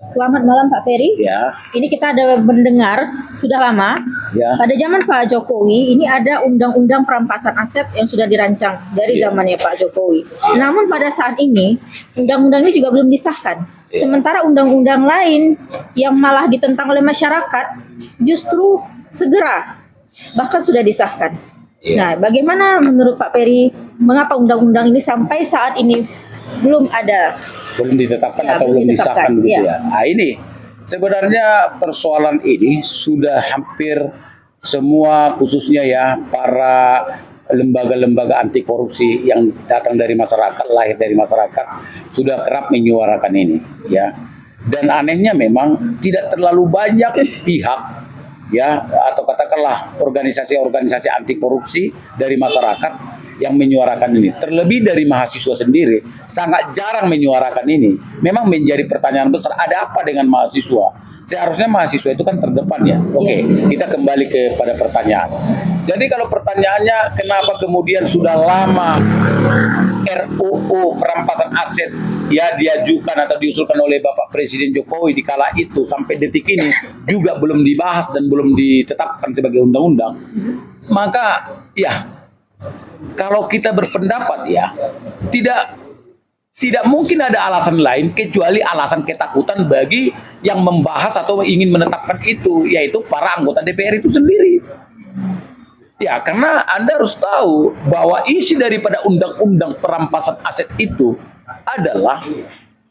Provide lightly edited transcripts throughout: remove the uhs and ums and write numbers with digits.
Selamat malam Pak Ferry. Ya, Ini kita ada mendengar sudah lama ya, pada zaman Pak Jokowi ini ada undang-undang perampasan aset yang sudah dirancang dari zamannya Pak Jokowi. Namun pada saat ini undang-undang ini juga belum disahkan. Sementara undang-undang lain yang malah ditentang oleh masyarakat justru segera bahkan sudah disahkan. Nah, bagaimana menurut Pak Ferry mengapa undang-undang ini sampai saat ini belum ada? belum ditetapkan Ya, atau belum belum disahkan ditetapkan, begitu ya. ya. Nah, ini sebenarnya persoalan ini sudah hampir semua, khususnya ya para lembaga-lembaga anti korupsi yang datang dari masyarakat, lahir dari masyarakat, sudah kerap menyuarakan ini ya. Dan anehnya memang tidak terlalu banyak pihak ya, atau katakanlah organisasi-organisasi anti korupsi dari masyarakat yang menyuarakan ini. Terlebih dari mahasiswa sendiri sangat jarang menyuarakan ini. Memang menjadi pertanyaan besar, ada apa dengan mahasiswa? Seharusnya mahasiswa itu kan terdepan ya. Oke, kita kembali kepada pertanyaan. Jadi kalau pertanyaannya kenapa kemudian sudah lama RUU perampasan aset ya diajukan atau diusulkan oleh Bapak Presiden Jokowi di kala itu sampai detik ini juga belum dibahas dan belum ditetapkan sebagai undang-undang, maka ya kalau kita berpendapat ya tidak mungkin ada alasan lain kecuali alasan ketakutan bagi yang membahas atau ingin menetapkan itu, yaitu para anggota DPR itu sendiri. Ya, karena Anda harus tahu bahwa isi daripada undang-undang perampasan aset itu adalah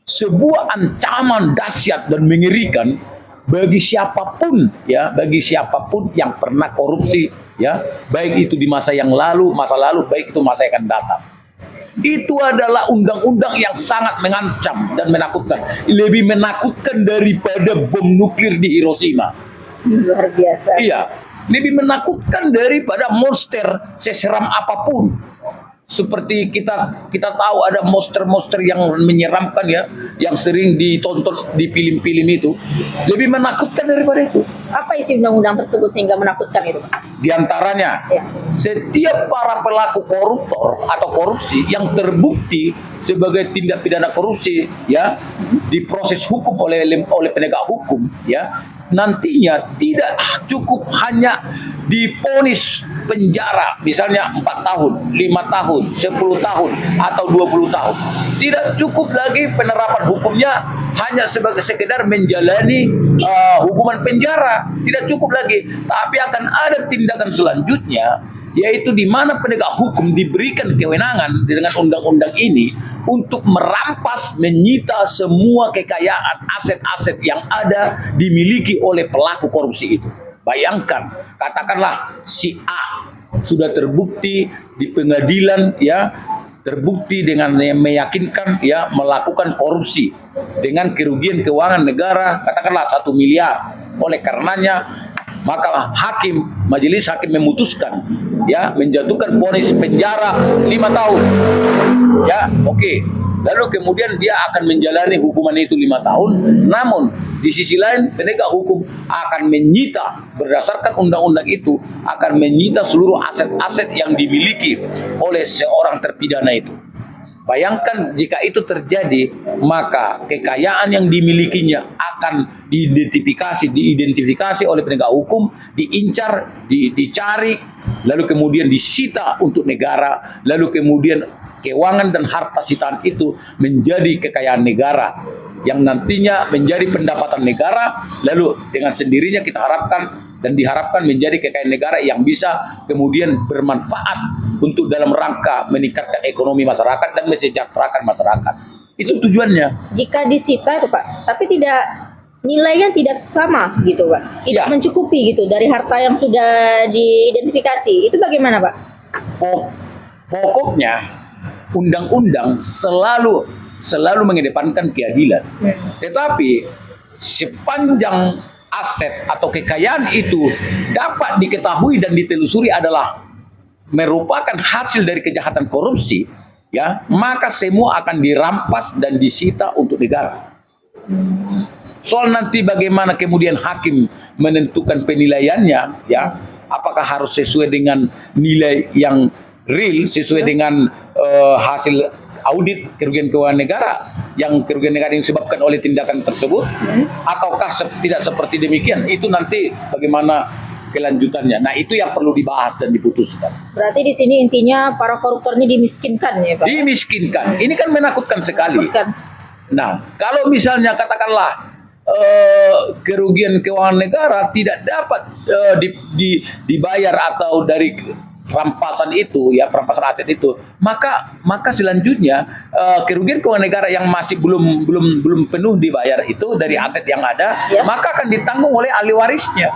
sebuah ancaman dahsyat dan mengerikan bagi siapapun ya, bagi siapapun yang pernah korupsi ya, baik itu di masa yang lalu, baik itu masa yang akan datang. Itu adalah undang-undang yang sangat mengancam dan menakutkan, lebih menakutkan daripada bom nuklir di Hiroshima. Luar biasa. Iya, lebih menakutkan daripada monster seseram apapun. Seperti kita tahu ada monster-monster yang menyeramkan ya, yang sering ditonton di film-film itu, lebih menakutkan daripada itu. Apa isi undang-undang tersebut sehingga menakutkan itu, Pak? Di antaranya, setiap para pelaku koruptor atau korupsi yang terbukti sebagai tindak pidana korupsi ya, diproses hukum oleh penegak hukum ya, nantinya tidak cukup hanya diponis penjara misalnya 4 tahun, 5 tahun, 10 tahun atau 20 tahun. Tidak cukup lagi penerapan hukumnya hanya sebagai sekedar menjalani hukuman penjara, tidak cukup lagi, tapi akan ada tindakan selanjutnya, yaitu di mana penegak hukum diberikan kewenangan dengan undang-undang ini untuk merampas, menyita semua kekayaan, aset-aset yang ada dimiliki oleh pelaku korupsi itu. Bayangkan, katakanlah si A sudah terbukti di pengadilan ya, terbukti dengan meyakinkan ya melakukan korupsi dengan kerugian keuangan negara katakanlah 1 miliar. Oleh karenanya maka majelis hakim memutuskan ya menjatuhkan vonis penjara 5 tahun. Ya, oke. Lalu kemudian dia akan menjalani hukuman itu 5 tahun. Namun di sisi lain penegak hukum akan menyita, berdasarkan undang-undang itu akan menyita seluruh aset-aset yang dimiliki oleh seorang terpidana itu. Bayangkan jika itu terjadi, maka kekayaan yang dimilikinya akan diidentifikasi oleh penegak hukum, diincar, dicari, lalu kemudian disita untuk negara, lalu kemudian keuangan dan harta sitaan itu menjadi kekayaan negara yang nantinya menjadi pendapatan negara, lalu dengan sendirinya kita harapkan dan diharapkan menjadi kekayaan negara yang bisa kemudian bermanfaat untuk dalam rangka meningkatkan ekonomi masyarakat dan mesejahterakan masyarakat. Itu tujuannya. Jika disita itu Pak, tapi nilainya tidak sama gitu Pak, tidak mencukupi gitu dari harta yang sudah diidentifikasi, itu bagaimana Pak? Pokoknya undang-undang selalu mengedepankan keadilan. Tetapi sepanjang aset atau kekayaan itu dapat diketahui dan ditelusuri adalah merupakan hasil dari kejahatan korupsi, ya, maka semua akan dirampas dan disita untuk negara. Soal nanti bagaimana kemudian hakim menentukan penilaiannya, ya, apakah harus sesuai dengan nilai yang real, sesuai dengan hasil audit kerugian keuangan negara, yang kerugian negara yang disebabkan oleh tindakan tersebut, ataukah tidak seperti demikian? Itu nanti bagaimana kelanjutannya. Nah, itu yang perlu dibahas dan diputuskan. Berarti di sini intinya para koruptor ini dimiskinkan ya Pak? Dimiskinkan. Ini kan menakutkan sekali. Bukan. Nah, kalau misalnya katakanlah kerugian keuangan negara tidak dapat dibayar atau dari rampasan itu, ya, perampasan aset itu, maka selanjutnya kerugian keuangan negara yang masih belum penuh dibayar itu dari aset yang ada, ya, maka akan ditanggung oleh ahli warisnya.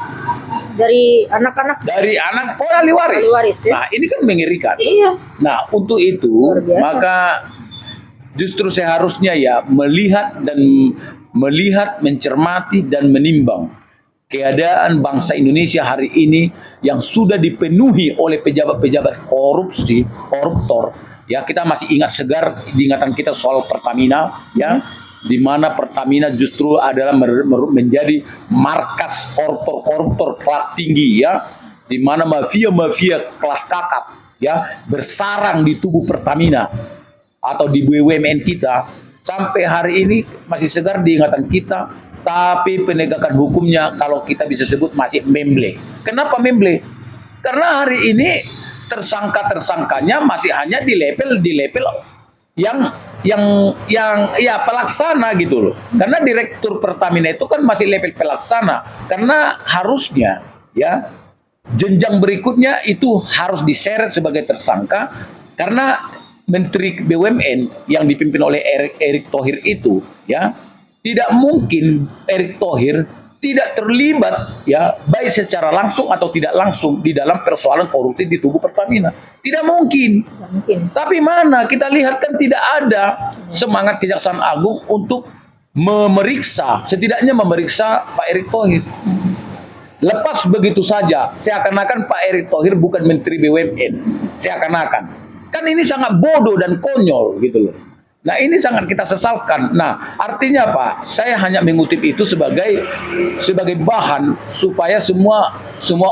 Dari anak-anak? Dari anak ahli waris. Ahli waris, ya? Nah, ini kan mengerikan. Iya. Nah, untuk itu Luar biasa. maka justru seharusnya ya melihat, mencermati dan menimbang keadaan bangsa Indonesia hari ini yang sudah dipenuhi oleh pejabat-pejabat koruptor. Ya, kita masih ingat segar diingatan kita soal Pertamina, ya, di mana Pertamina justru adalah menjadi markas koruptor kelas tinggi, ya, di mana mafia kelas kakap, ya, bersarang di tubuh Pertamina atau di BUMN kita. Sampai hari ini masih segar diingatan kita, tapi penegakan hukumnya kalau kita bisa sebut masih memble. Kenapa memble? Karena hari ini tersangkanya masih hanya di level yang ya pelaksana gitu loh. Karena direktur Pertamina itu kan masih level pelaksana. Karena harusnya ya jenjang berikutnya itu harus diseret sebagai tersangka, karena Menteri BUMN yang dipimpin oleh Erick Thohir itu, ya, tidak mungkin Erick Thohir tidak terlibat, ya, baik secara langsung atau tidak langsung di dalam persoalan korupsi di tubuh Pertamina. Tidak mungkin. Tapi mana kita lihat kan tidak ada semangat Kejaksaan Agung untuk setidaknya memeriksa Pak Erick Thohir. Lepas begitu saja, seakan-akan Pak Erick Thohir bukan Menteri BUMN. Seakan-akan. Kan ini sangat bodoh dan konyol gitu loh. Nah, ini sangat kita sesalkan. Nah, artinya apa? Saya hanya mengutip itu sebagai bahan supaya semua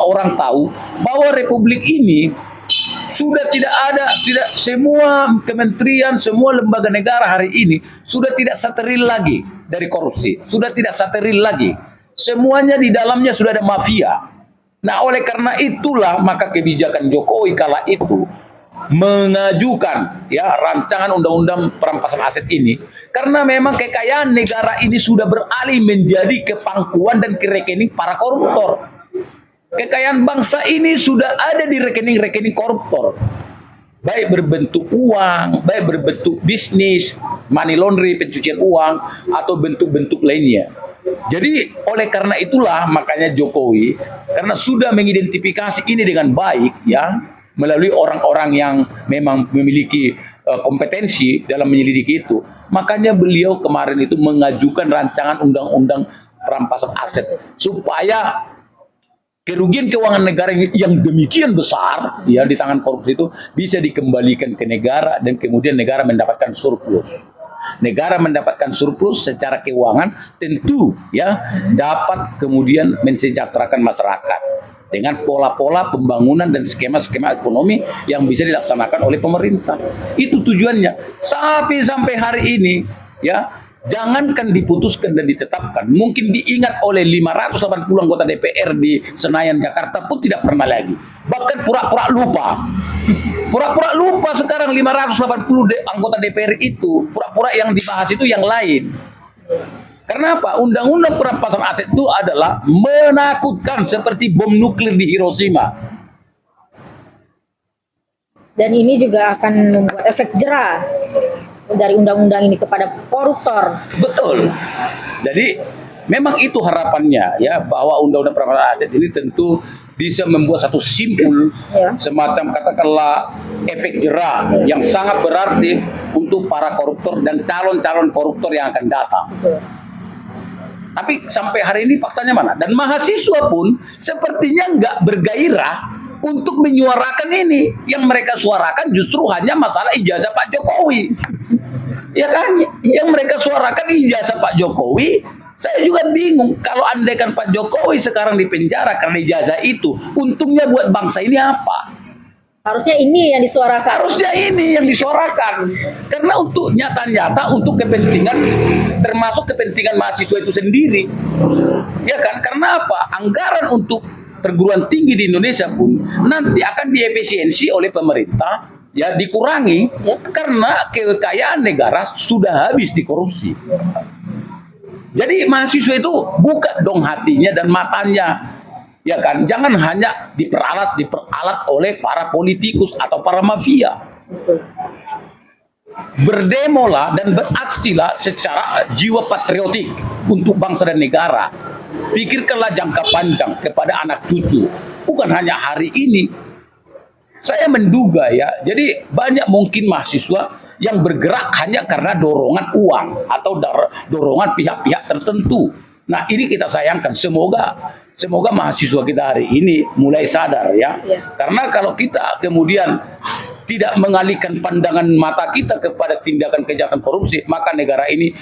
orang tahu bahwa Republik ini sudah tidak semua kementerian, semua lembaga negara hari ini sudah tidak steril lagi dari korupsi. Sudah tidak steril lagi. Semuanya di dalamnya sudah ada mafia. Nah, oleh karena itulah maka kebijakan Jokowi kala itu mengajukan ya rancangan undang-undang perampasan aset ini, karena memang kekayaan negara ini sudah beralih menjadi ke pangkuan dan ke rekening para koruptor. Kekayaan bangsa ini sudah ada di rekening-rekening koruptor, baik berbentuk uang, baik berbentuk bisnis, money laundering, pencucian uang, atau bentuk-bentuk lainnya. Jadi oleh karena itulah makanya Jokowi, karena sudah mengidentifikasi ini dengan baik, ya, melalui orang-orang yang memang memiliki kompetensi dalam menyelidiki itu, makanya beliau kemarin itu mengajukan rancangan undang-undang perampasan aset supaya kerugian keuangan negara yang demikian besar ya di tangan korupsi itu bisa dikembalikan ke negara dan kemudian negara mendapatkan surplus. Negara mendapatkan surplus secara keuangan tentu ya dapat kemudian mensejahterakan masyarakat dengan pola-pola pembangunan dan skema-skema ekonomi yang bisa dilaksanakan oleh pemerintah. Itu tujuannya. Sampai hari ini ya, jangankan diputuskan dan ditetapkan, mungkin diingat oleh 580 anggota DPR di Senayan Jakarta pun tidak pernah lagi. Bahkan pura-pura lupa. Pura-pura lupa sekarang 580 anggota DPR itu, pura-pura yang dibahas itu yang lain. Karena apa? Undang-undang perampasan aset itu adalah menakutkan seperti bom nuklir di Hiroshima. Dan ini juga akan membuat efek jera dari undang-undang ini kepada koruptor. Betul. Jadi memang itu harapannya ya, bahwa undang-undang perampasan aset ini tentu bisa membuat satu simpul ya, semacam katakanlah efek jera yang sangat berarti untuk para koruptor dan calon-calon koruptor yang akan datang. Betul. Tapi sampai hari ini faktanya mana? Dan mahasiswa pun sepertinya nggak bergairah untuk menyuarakan ini. Yang mereka suarakan justru hanya masalah ijazah Pak Jokowi. Ya kan? Yang mereka suarakan ijazah Pak Jokowi. Saya juga bingung kalau andaikan Pak Jokowi sekarang di penjara karena ijazah itu, untungnya buat bangsa ini apa? Harusnya ini yang disuarakan. Harusnya ini yang disuarakan. Karena untuk nyata-nyata untuk kepentingan, termasuk kepentingan mahasiswa itu sendiri. Ya kan? Karena apa? Anggaran untuk perguruan tinggi di Indonesia pun nanti akan diefisiensi oleh pemerintah, ya dikurangi, Ya. karena kekayaan negara sudah habis dikorupsi. Jadi mahasiswa itu buka dong hatinya dan matanya. Ya kan, jangan hanya diperalat oleh para politikus atau para mafia. Berdemolah dan beraksilah secara jiwa patriotik untuk bangsa dan negara. Pikirkanlah jangka panjang kepada anak cucu, bukan hanya hari ini. Saya menduga ya, jadi banyak mungkin mahasiswa yang bergerak hanya karena dorongan uang atau dorongan pihak-pihak tertentu. Nah, ini kita sayangkan. Semoga mahasiswa kita hari ini mulai sadar ya. Ya. Karena kalau kita kemudian tidak mengalihkan pandangan mata kita kepada tindakan kejahatan korupsi, maka negara ini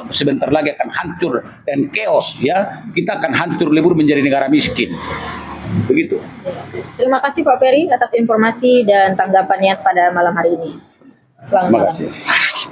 sebentar lagi akan hancur dan chaos ya. Kita akan hancur lebur menjadi negara miskin. Begitu. Terima kasih Pak Peri atas informasi dan tanggapannya pada malam hari ini. Selamat Terima malam. kasih.